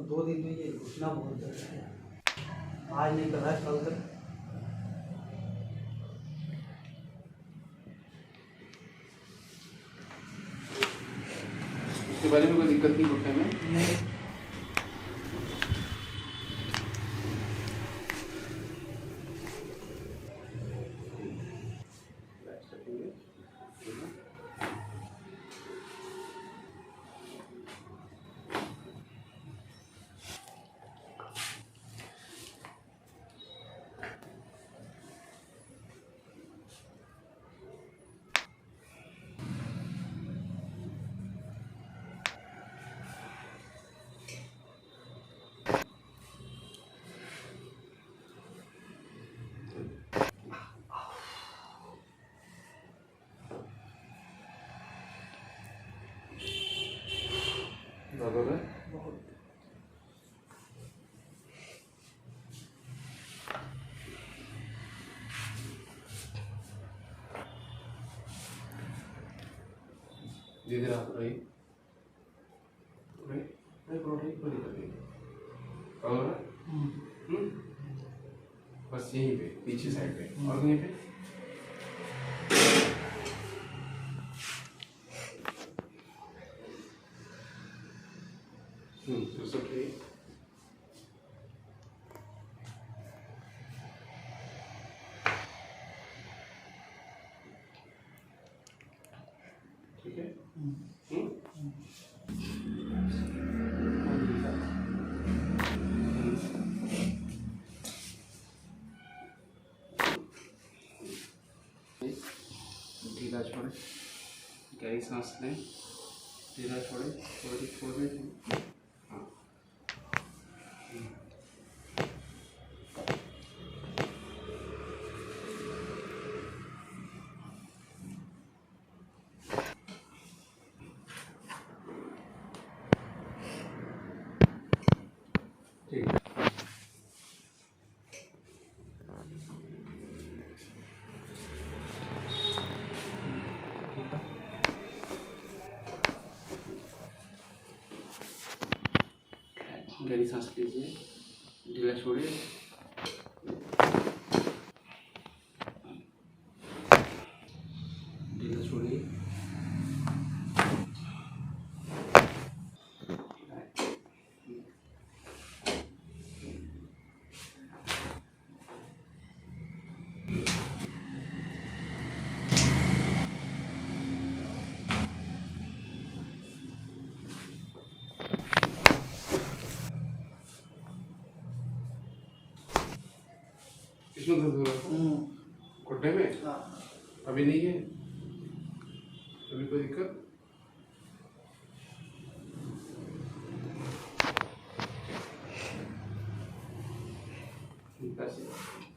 2 दिन में ये घुटना बहुत दर्द है, आज नहीं कर रहा है, कल तक। उसके बारे में कोई दिक्कत नहीं घुटने में? नहीं। बहुत धीरे आप रही रही नहीं परोठी बड़ी करनी और बस यहीं पे पीछे साइड पे और कहीं पे तो सब ठीक ठीक है। ढीला छोड़े, गहरी सांस लें, ढीला छोड़े, छोड़ दें। हाँ ठीक है। गहरी सांस लीजिए, ढीला छोड़िए, ढीला छोड़िए, इसमें दर्द हो रहा है घुटने में? हाँ। अभी नहीं है? अभी कोई दिक्कत? पैसे